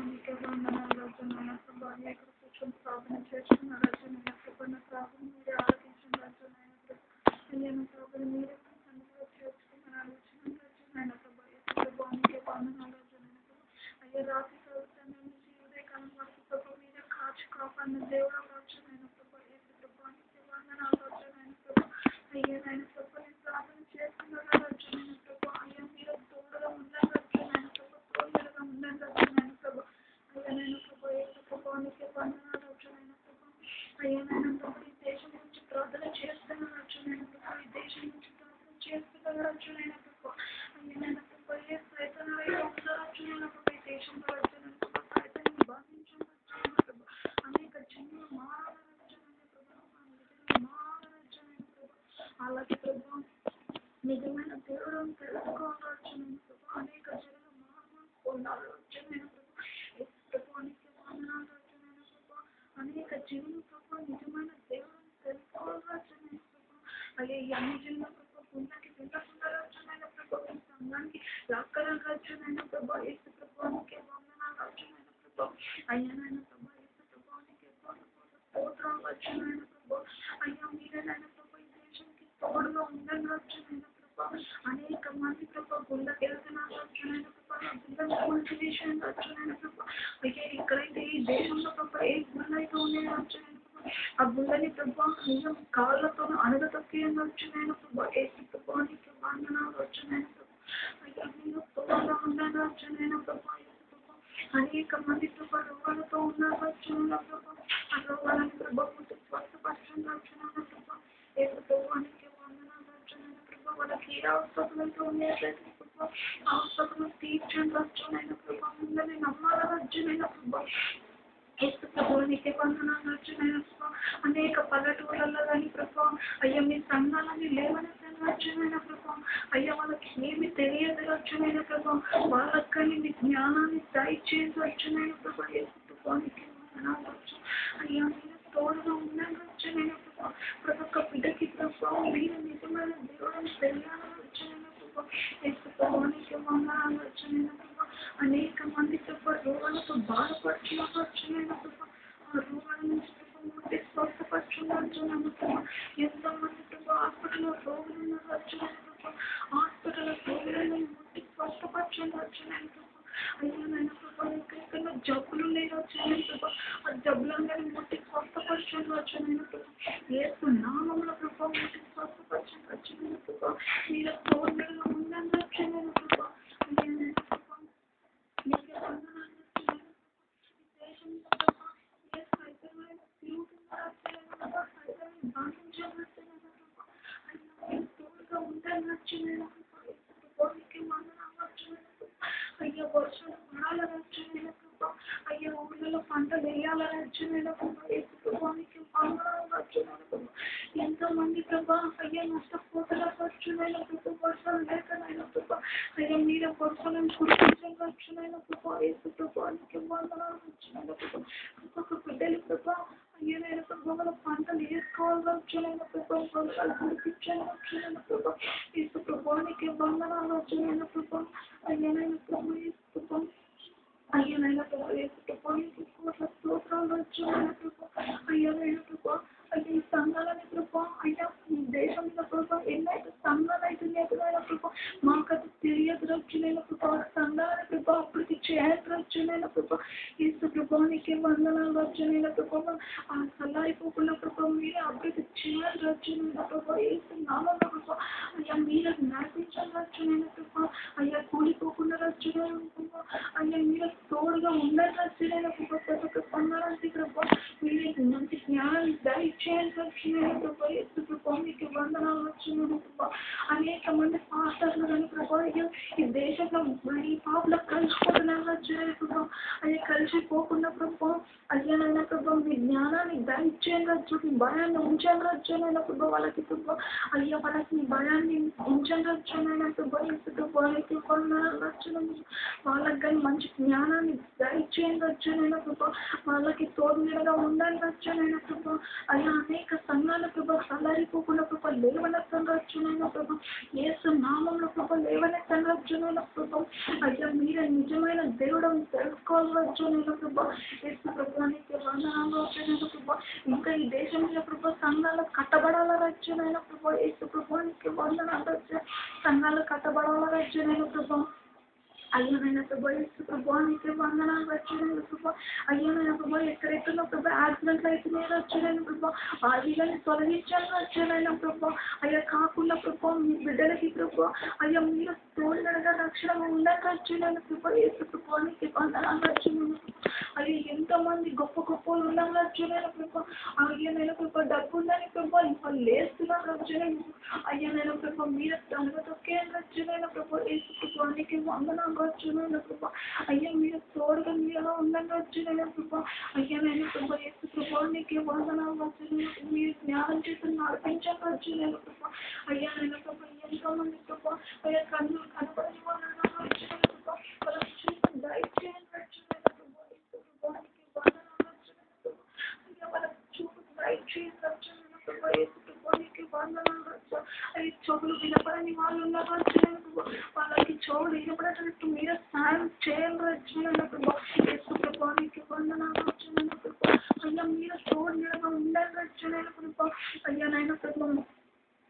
నీకే వందనాలు రాజు నాయన ప్రభా ఇక్కడ కూర్చొని ప్రార్థన చేస్తున్న రాజు నాయన ప్రభా నా ప్రార్థన మీరే ఆలోచించిన రాజు నాయన ప్రభా నేను ప్రార్థన మీరే అందులో చేర్చుకున్న ఆలోచన రాజు నాయన ప్రభా నీకే వందనాలు రాజు నాయన ప్రభా అయ్యా రాత్రి చదువుతాను నుంచి ఉదయకాలం వరకు ప్రభా మీరే కాచి కాపాడిన దేవుడు రాజు నాయన ప్రభా ప్రభా నీకే వందనాలు రాజు నాయన ప్రభా అయ్యా నాయన ప్రభా నేను ప్రార్థన చేస్తున్న రాజు నాయన ప్రభా అయ్యా మీరు తోడుగా ఉండాలి రాజు నాయన ప్రభా తోడుగా ఉండాలి రాజు నాయన ప్రభా అయ్యా నాయన ప్రభా ప్రభా నీకే వందనాలు రాజు నాయన ప్రభా అయ్యా నాయన ప్రభా ఈ దేశం నుంచి ప్రార్థన చేస్తున్న రాజు నాయన ప్రభా ఈ దేశం నుంచి ప్రార్థన చేస్తున్న రాజు నాయన ప్రభా అయ్యా నాయన ప్రభా ఏ సైతం ఉందో రాజు నాయన ప్రభా ఈ దేశంలో రాజు నాయన ప్రభా సైతాన్ని బాధించండి రాజు నాయన ప్రభా అనేక జన్మలు మారాలి రాజు నాయన ప్రభా మారాలి రాజు నాయన ప్రభా అలాగే ప్రభా నిజమైన దేవుడు తెలుసుకోవాలి రాజు నాయన ప్రభా అనేక జన్మలు మారాలని పొందాలి రాజు నాయన ప్రభా ప్రభానికి వందనాలు రాజు నాయన ప్రభా అనేక జన్మలు ప్రభా నిజమైన దేవుడిని తెలుసుకోవాలి రాజు నాయన ప్రభా అయ్యా ఈ అన్ని జన్మల ప్రభా గుండెకి వింటకుండా రాజు నాయన ప్రభా ఈ సంఘానికి లాక్కరం రాజు నాయన ప్రభా ఏసు ప్రభానికి వందనాలు రాజు నాయన ప్రభా అయ్యా నాయన ప్రభా ఏసు ప్రభానికి స్తోత్రం రాజు నాయన ప్రభా అయ్యా మీరే నాయన ప్రభా ఈ దేశానికి తోడుగా ఉండండి రాజు నాయన ప్రభా అనేక మంది ప్రభా గుండెకి వెళ్తున్నారు రాజు నాయన ప్రభా గుండెని కూల్చివేసిన రాజు నాయన ప్రభా అయ్యా ఇక్కడైతే ఈ దేశంలో ప్రభా ఏ గుండె అయితే ఉన్నాయి రాజు నాయన ప్రభా ఆ గుండెని ప్రభా నిజం కాళ్ళతో అణగదొక్కిన రాజు నాయన ప్రభా ఏసు ప్రభానికి వందనాలు రాజు నాయన ప్రభా అయ్యా మీరు తోడుగా ఉండండి రాజు నాయన ప్రభా అనేక మంది ప్రభా రోగాలతో ఉన్నారు రాజు నాయన ప్రభా ఆ రోగాలను ప్రభా స్వస్థపరచండి రాజు నాయన ప్రభా ఏసు ప్రభానికి వందనాలు రాజు నాయన ప్రభా వాళ్ళకి ఏ అవసరమైతే ఉన్నాయట్లయితే ప్రభా ఆ అవసరం తీర్చండి రాజు నాయన ప్రభా మిమ్మల్ని నమ్మాల రాజు నాయన ప్రభా ఏసు ప్రభానికి వందనాలు రాజు నాయన ప్రభా అనేక పల్లెటూళ్ళల్లో కానీ ప్రభా అయ్యా మీ సంఘాలని లేవనెత్తండి రాజు నాయన ప్రభా అయ్యా వాళ్ళకి ఏమి తెలియదు రాజు నాయన ప్రభా వాళ్ళకి కానీ మీ జ్ఞానాన్ని దయచేసి రాజు నాయన ప్రభా ఏసు ప్రభానికి వందనాలు రాజు అయ్యా మీరు తోడుగా ఉండండి రాజు నాయన ప్రభా ప్రతి ఒక్క బిడ్డకి ప్రభా మీరు నిజమైన దేవుడిని తెలియాలి రాజు నాయన ప్రభా ఏసు ప్రభానికి వందనాలు రాజు నాయన ప్రభా అనేక మంది ప్రభా రోగాలతో బాధపడుతున్నారు రాజు నాయన ప్రభా ఆ రోగాల నుంచి ప్రభా స్వస్థపరచున్నారు రాజు నాయన ప్రభా ఎంతో మంది ప్రభా హాస్పిటల్లో రోగులు ఉన్నారు రాజు నాయన ప్రభా హాస్పిటల్లో రోగులను ముట్టి స్వస్థపరచండి రాజు నాయన ప్రభా అయ్యా నాయన ప్రభా ఎక్కడెక్కడ జబ్బులు ఉన్నాయి రాజు నాయన ప్రభా ఆ జబ్బులందరినీ ముట్టి స్వస్థపరచండి రాజు నాయన ప్రభా ఏసు నామములో ప్రభా ముట్టి స్వస్థపరచండి రాజు నాయన ప్రభా మీరు తోడుగా ఉండండి రాజు నాయన ప్రభా అయ్యా నాయన ప్రభా నీకే వందనాలు రాజు నాయన ప్రభా ఈ దేశంలో ప్రభా ఏ సైతమైన తిరుగుతున్న రాజు నాయన ప్రభా సైతాన్ని బాధించండి రాజు నాయన ప్రభా అయ్యా మీరు తోడుగా ఉండండి రాజు నాయన ప్రభా ఏసు ప్రభా నీకే వందనాలు రాజు నాయన ప్రభా అయ్యా వర్షాలు పడాల రాజు నాయన ప్రభా అయ్యా ఊళ్ళలో పంటలు వేయాల రాజు నాయన ప్రభా ఏసు ప్రభా నీకే వందనాలు రాజు నాయన ప్రభా ఎంతో మంది ప్రభా అయ్యా నష్టపోతున్నారు రాజు నాయన ప్రభా వర్షాలు లేక నాయన ప్రభా అయ్యా మీరే వర్షాలను కురిపించండి రాజు నాయన ప్రభా ఏసు ప్రభా నీకే వందనాలు రాజు నాయన ప్రభా ఒక్కొక్క బిడ్డలు ప్రభా అయ్యా నాయన ప్రభా వాళ్ళ పంటలు వేసుకోవాలి రాజు నాయన ప్రభా వర్షాలు కురిపించండి రాజు నాయన ప్రభా ఏసు ప్రభా నీకే వందనాలు రాజు నాయన ప్రభా అయ్యా నాయన ప్రభా ఏసు ప్రభా అయ్యా నాయన ప్రభా ఏసు ప్రభా నీకు కోట్ల స్తోత్రాలు రాజు నాయన ప్రభా అయ్యా నాయన ప్రభా అయ్యా ఈ సంఘాలని ప్రభా అయ్యా ఈ దేశంలో ప్రభా ఎన్నైతే సంఘాలు అవుతున్నాయి నాయన ప్రభా మాకది తెలియదు రాజు నాయన ప్రభా సంఘాలని ప్రభా అప్పటికి చేయాలి రాజు నాయన ప్రభా ఏసు ప్రభా నీకే వందనాలు రాజు నాయన ప్రభా ఆ సల్లారిపోకుండా ప్రభా మీరే అభివృద్ధి చేయాలి రాజు నాయన ప్రభా ఏసు నామములో ప్రభా అయ్యా మీరే నడిపించాలి రాజు నాయన ప్రభా అయ్యా కూలిపోకుండా రాజు నాయన ప్రభా అయ్యా మీరే తోడుగా ఉండాలి రాజు నాయన ప్రభా ప్రతి ఒక్క సంఘానికి ప్రభా మీరే మంచి జ్ఞానం దయచేయాలి రాజు నాయన ప్రభా ఏసు ప్రభా మీకు వందనాలు రాజు నాయన ప్రభా అనేక మంది పాస్టర్లు కానీ ప్రభా అయ్యా ఈ దేశంలో ఈ పాపలో కలిసిపోతున్నారు రాజు నాయన ప్రభా అయ్యా కలిసిపోకుండా ప్రభా అయ్యానైనా ప్రభా మీ జ్ఞానాన్ని దయచేయండి రాజు, మీ భయాన్ని ఉంచండి రాజ్యానైనా ప్రభా వాళ్ళకి ప్రభా. అయ్యా వాళ్ళకి మీ భయాన్ని ఉంచండి రాజ్యానైనా ప్రభా. వాళ్ళకి రాజ్యం వాళ్ళకి కానీ మంచి జ్ఞానాన్ని దయచేయండి రాజ్యానైనా ప్రభా. వాళ్ళకి తోడు నీడగా ఉండాలి రాజ్యానైనా ప్రభా. అయ్యా అనేక సంఘాల ప్రభా సల్లారిపోకుండా ప్రభా లేవనెత్తని రాజ్యానైనా ప్రభా. యేసు నామంలో ప్రభా లేవనెత్తని రాజ్యానైనా ప్రభా. అయ్యా మీరే నిజమైన దేవుడు తెలుసుకోవాలి రాజ్యానైనా ప్రభా. యేసు ప్రభువానికి వందనాలు రాజ్యానైనా ప్రభా. ఇంకా ఈ దేశంలో ప్రభా సంఘాలు కట్టబడాల రాజ్యానైనా ప్రభా. యేసు ప్రభువానికి వందనాలు రాజ్యం సంఘాలు కట్టబడాల రాజ్యానైనా ప్రభా. అయ్యానైనా ప్రభా యేసు ప్రభువానికి వందనాలు రాజ్యానైనా ప్రభా. అయ్యానైనా ప్రభా ఎక్కడెక్కడో ప్రభా యాక్సిడెంట్లు అవుతున్నాయి రాజ్యానైనా ప్రభా. ఆ వీళ్ళని తొలగించాలి రాజ్యానైనా ప్రభా. అయ్యా కాకుండా ప్రభా మీ బిడ్డలకి ప్రభా అయ్యా మీరు తోడుగా రక్షణ ఉండాలి రాజ్యానైనా ప్రభా. యేసు ప్రభువానికి వందనాలు రాజ్యానైనా అయ్యా ఎంతో మంది గొప్ప గొప్ప ఉన్నాం రాజ్యానైనా ప్రభా. అయ్యానైనా ప్రభా డబ్బు ఉందని ప్రభా వాళ్ళు లేస్తున్నారు రాజ్యానైనా. అయ్యానైనా ప్రభా మీరు తనగా తొక్కే రాజ్యానైనా ప్రభా. యేసు ప్రభువానికి వందనాలు రాజ్యానైనా ప్రభా. అయ్యా మీరు తోడుగా మీరు ఉండండి రాజ్యానైనా ప్రభా. అయ్యానైనా ప్రభా యేసు ప్రభువానికి వందనాలు రాజ్యానైనా మీరు జ్ఞానం చేసి నడిపించాలి రాజ్యానైనా ప్రభా. అయ్యానైనా ప్రభా ఎంతో మంది ప్రభా అయ్యా కన్ను కనపడని వాళ్ళు రాజ్యానైనా ప్రభా. వాళ్ళకి చూసి దయచేయండి రాజ్యానైనా ప్రభా. యేసు ప్రభువానికి వందనాలు రాజ్యానైనా ప్రభా. అయ్యా వాళ్ళకి చూపు దయచేయండి రాజ్యానైనా ప్రభా. యేసు ప్రభువానికి వందనాలు రాజ్యం. అయ్యి చెవులు వినపడని వాళ్ళు ఉన్నారు రాజ్యానైనా ప్రభా. వాళ్ళకి చెవులు వినపడేటట్టు మీరే సాయం చేయాలి రాజ్యానైనా ప్రభా. యేసు ప్రభువానికి వందనాలు రాజ్యానైనా ప్రభా. అయ్యా మీరు తోడు నీడగా ఉండాలి రాజ్యానైనా ప్రభా. అయ్యా నాయన ప్రభా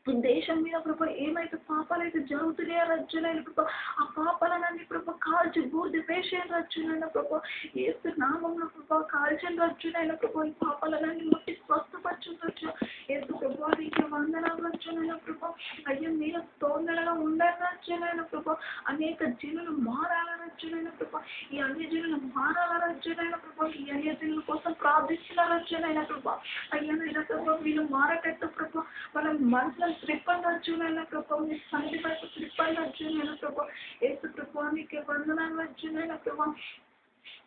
దేశం మీద ప్రభా ఏమైతే పాపాలైతే జరుగుతున్నాయో రాజ్యాలైన ప్రభా ఆ పాపాలన్నీ ప్రభా కాల్చి బూర్ది వేసేయని రాజ్యాలైన ప్రభా. యేసు నామంలో ప్రభా కాల్చని రాజ్యాలైన ప్రభా ఈ పాపాలన్నీ ముట్టి స్వస్థపరచని రాజ్యం. యేసు ప్రభా నీకు వందనాలు రాజ్యాలైన ప్రభా. అయ్యా మీరు తోడుగా ఉండాలి రాజ్యాలైన ప్రభా. అనేక జనులు మారాల రాజ్యాలైన ప్రభా. ఈ అన్ని జనులు మారాల రాజ్యాలైన ప్రభా. ఈ అన్ని జనుల కోసం ప్రార్థించిన రాజ్యాలైన ప్రభా. అయ్యానైనా ప్రభా వీళ్ళు మారటట్టు ప్రభా వాళ్ళ మనసులో త్రిప్పని రాజ్యాలైన ప్రభా. మీ సన్నిధి వైపు త్రిప్పని రాజ్యాలైన ప్రభా. యేసు ప్రభా నీకు వందనాలు రాజ్యాలైన ప్రభా.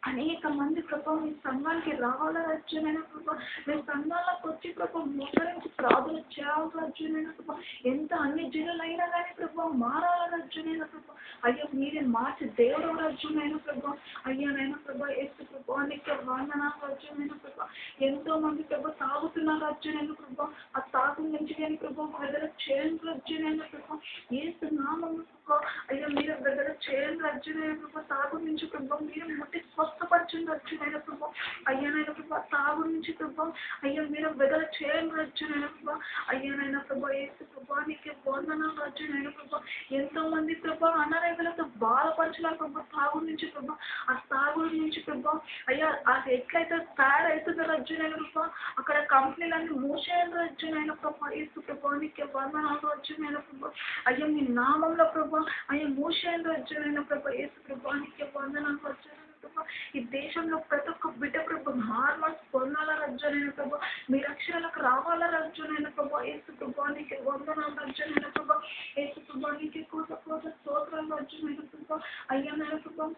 అనేక మంది ప్రభా మీ సంఘానికి రావాల రాజ్యాలైన ప్రభా. మీ సంఘాలకు వచ్చి ప్రభా మోసరించి ప్రార్థన చేయాలి రాజ్యాలైన ప్రభా. ఎంత అన్ని జనులైనా కానీ ప్రభా మారాల రాజ్యాలైన ప్రభా. అయ్యా మీరే మార్చి దేవుడు రాజ్యాలైన ప్రభా. అయ్యానైనా ప్రభా యేసు ప్రభా నీకు వందనాలు రాజ్యాలైన ప్రభా. ఎంతో మంది ప్రభా తాగుతున్న రాజ్యాలైన ప్రభా. ఆ తాగు నుంచి కానీ ప్రభా ప్రజల చేయండి రాజ్యాలైన ప్రభా. యేసు నామము ప్రభా. అయ్యా మీరు దగ్గర చేయండి రాజ్యాలైన ప్రభా. తాగు నుంచి ప్రభా మీరు ముట్టి స్వస్థపరచండి రాజ్యాలైన ప్రభా. అయ్యానైనా ప్రభా తాగు నుంచి ప్రభా అయ్యా మీరు వెదల చేయండి రాజ్యాలైన ప్రభా. అయ్యానైనా ప్రభా యేసు ప్రభా నీకు వందనాలు రాజ్యాలైన ప్రభా. ఎంతో మంది ప్రభా అనారోగ్యాలతో బాధపరచాల ప్రభా తాగు నుంచి ప్రభా. ఆ తాగు నుంచి ప్రభా అయ్యా అది ఎట్లయితే తయారవుతుందో రాజ్యాలైన ప్రభా అక్కడ కంపెనీలన్నీ మూసేయండి రాజ్యాలైన ప్రభా. యేసు ప్రభా నీకు వందనాలు రాజ్యాలైన ప్రభా. అయ్యా మీ నామంలో ప్రభా అయ్యా మూసేయండి రాజ్యాలైన ప్రభా. యేసు ప్రభా నీకు వందనాలు రాజ్యాలైన ప్రభా. ఈ దేశంలో ప్రతి ఒక్క బిడ్డ ప్రభా హార్మోన్స్ పొందాల రాజ్యాలైన ప్రభా. మీ రక్షణలకు రావాల రాజ్యాలైన ప్రభా. యేసు ప్రభా నీకు వందనాలు రాజ్యాలైన ప్రభా. యేసు ప్రభా నీకు కోట స్తోత్రాలు రాజ్యాలైన ప్రభా. అయ్యానైనా ప్రభా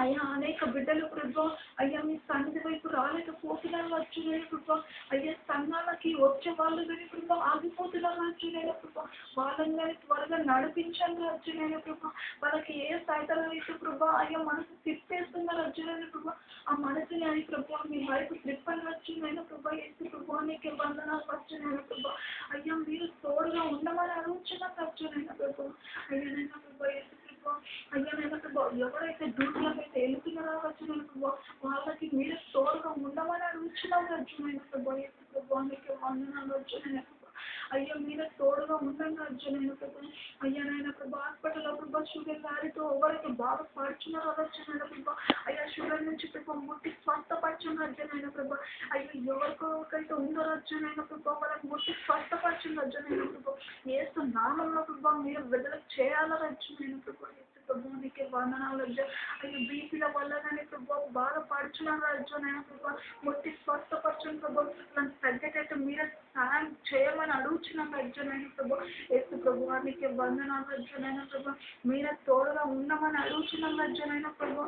అయ్యా అనేక బిడ్డలు ప్రభా అయ్యా మీ సన్నిధి వైపు రాలేకపోతున్నారు రాజ్యాలైన ప్రభా. అయ్యా సంఘాలకి వచ్చే వాళ్ళు కానీ ప్రభా ఆగిపోతున్నారు రాజ్యాలైన ప్రభా. వాళ్ళని కానీ త్వరగా నడిపించండి రాజ్యాలైన ప్రభా. వాళ్ళకి ఏ సైతం అయితే ప్రభా అయ్యా మనసు తిప్పేస్తున్న రాజ్యాలైన ప్రభా. ఆ మనసుని అని ప్రభా మీ వైపు త్రిప్పని రాజ్యాలైన ప్రభా. యేసు ప్రభా నీకు వందనాలు రాజ్యాలైన ప్రభా. అయ్యా మీరు తోడుగా ఉండమని అడుగుతున్న రాజ్యాలైన ప్రభా. అయ్యానైనా ప్రభా యేసు ప్రభా అయ్యానైనా ప్రభా ఎవరైతే దూరంలోకి వెళ్తున్నారో రాజ్యాలైన ప్రభా వాళ్ళకి మీరు తోడుగా ఉండమని అడుగుతున్నాం రాజ్యాలైన ప్రభా. యేసు ప్రభా నీకు వందనాలు రాజ్యాలైన ప్రభా. అయ్యా మీరు తోడుగా ఉండండి రాజ్యాలైన ప్రభా. అయ్యానైనా ప్రభా హాస్పిటల్లో ప్రభా షుగర్ వ్యాధితో ఎవరైతే బాధపడుతున్నారో రాజ్యాలైన ప్రభా. అయ్యా షుగర్ నుంచి ప్రభా ముట్టి స్వస్థపరచండి రాజ్యాలైన ప్రభా. అయ్యా ఎవరికైతే ఉందో రాజ్యాలైన ప్రభా వాళ్ళకి ముట్టి స్వస్థపరచండి రాజ్యాలైన ప్రభా. యేసు నామంలో ప్రభా మీరు విడుదల చేయాల రాజ్యాలైన ప్రభా. ప్రభా నీకు వందనాలు రాజ్యం. అయ్యా బీపీల వల్ల కానీ ప్రభా బాధపడుచున్న రాజ్యాలైన ప్రభా ముట్టి స్వస్థపరచండి ప్రభా. దాన్ని తగ్గేటట్టు మీరే సహాయం చేయమని అడుగుచున్నాం రాజ్యాలైన ప్రభా. యేసు ప్రభా నీకు వందనాలు రాజ్యాలైన ప్రభా. మీరే తోడుగా ఉండమని అడుగుచున్నాం రాజ్యాలైన ప్రభా.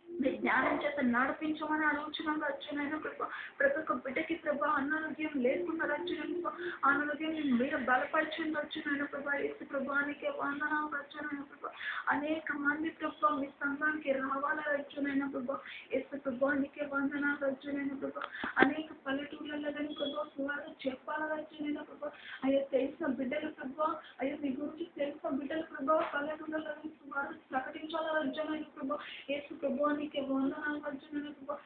మీ జ్ఞానం చేత నడిపించమని అడుగుచున్నాం రచ్చనైనా ప్రభా. ప్రతి ఒక్క బిడ్డకి ప్రభా అనారోగ్యం లేకుండా రచ్చనైనా అనారోగ్యం మీరు బలపరచండి రచ్చనైనా ప్రభా. యేసు ప్రభానికి వందనాలు రచ్చనైనా ప్రభా. అనేక మంది ప్రభా మీ సంఘానికి రావాల రచ్చనైనా ప్రభా. యేసు ప్రభానికి వందనాలు రచ్చనైనా ప్రభా. అనేక పల్లెటూళ్ళలో కానీ ప్రభా సువార్త చెప్పాల రచ్చనైనా ప్రభా. అయ్యా తెలిసిన బిడ్డలు ప్రభా, అయ్యా మీ గురించి తెలిసిన బిడ్డలు ప్రభా పల్లెటూళ్ళలో కానీ సువార్త ప్రకటించాల రచ్చనైనా ప్రభా. యేసు ప్రభానికి వందనాలు రచ్చనైనా ప్రభా.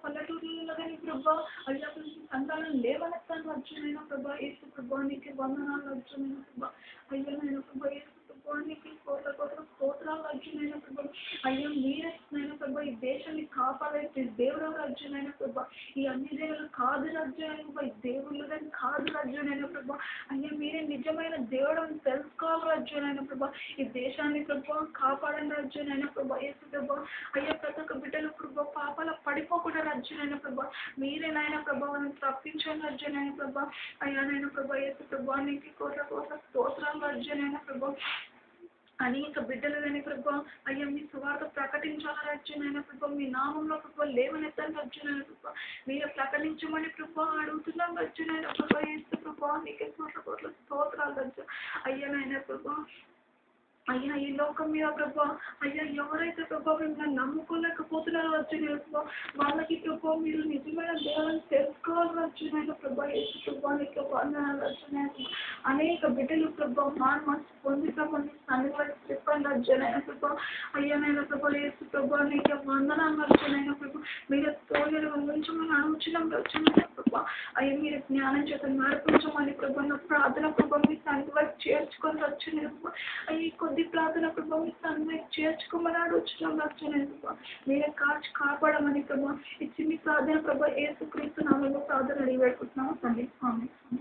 పల్లెటూళ్ళలో కానీ ప్రభా అయ్యా సంఘాలను లేవనెత్తాను రచ్చనైనా ప్రభా. యేసు ప్రభానికి వందనాలు రచ్చనైనా ప్రభా. అయ్యా నేను ప్రభా యేసు ప్రభానికి కోట్ల కోట్ల స్తోత్రాలు రచ్చనైనా ప్రభా. అయ్యా మీరే నైనా ప్రభా ఈ దేశాన్ని కాపాడే దేవుడు రాజ్యమైనా ప్రభా. ఈ అన్ని దేవులు కాదు రాజ్యమైన ప్రభా, ఈ దేవుళ్ళు కానీ కాదు రాజ్యమైన ప్రభా. అయ్యా మీరే నిజమైన దేవుడు అని తెలుసుకోవాలి రాజ్యమైన ప్రభా. ఈ దేశాన్ని ప్రభా కాపాడని రాజ్యమైన ప్రభా. యేసు ప్రభా అయ్యా ప్రతి ఒక్క బిడ్డలు ప్రభా పాపాల పడిపోకుండా రాజ్యమైన ప్రభా. మీరే నాయన ప్రభావాన్ని తప్పించని రాజ్యమైన ప్రభా. అయ్యా నైనా ప్రభా యేసు ప్రభా నీకు కోట్ల కోట్ల స్తోత్రాలు రాజ్యమైన ప్రభా. అనేక బిడ్డలు కానీ ప్రభా అయ్యా మీ సువార్త ప్రకటించాల రాజ్యమైన ప్రభా. మీ నామంలో ప్రభా లేవనెత్తాను రాజ్యమైన ప్రభా. మీరు ప్రకటించమని ప్రభా అడుగుతున్నాం రాజ్యమైన ప్రభా. యేసు ప్రభా నీకే కోట్ల కోట్ల స్తోత్రాలు రాజ్యం. అయ్యా నాయన ప్రభా అయ్యా ఈ లోకం మీద ప్రభా అయ్యా ఎవరైతే ప్రభా మిమ్మల్ని నమ్ముకోలేకపోతున్నారో వచ్చిన ప్రభా వాళ్ళకి ప్రభా మీరు నిజమైన దేవుని తెలుసుకోవాలి వచ్చిన ప్రభా. యేసు ప్రభానికి వందనాలు వచ్చిన అనేక బిడ్డలు ప్రభా మనసు పొంది ప్రభా సన్నివాడి చెప్పండి అర్జునైన ప్రభా. అయ్యానైనా ప్రభా యేసు ప్రభా నీకు వందనాలు అర్జునైన ప్రభా. మీరు తోడు ఉంచమని అడుగుచున్నాం వచ్చిన ప్రభా. అయ్యా మీరు జ్ఞానం చేత నడిపించమని ప్రభా. నా ప్రార్థన ప్రభా మీ సన్నివాడి చేర్చుకొని వచ్చిన ప్రభా. అయ్యి కొద్ది ప్రార్థన ప్రభా మీ సన్నివాడి చేర్చుకోమని అడుగుచున్నాం వచ్చిన ప్రభా. మీరే కాపాడమని ప్రభా. ఇచ్చి మీ ప్రార్థన ప్రభా యేసు క్రీస్తు నామములో ప్రార్థన అడిగి పెట్టుకుంటున్నాం తండ్రి. ఆమేన్.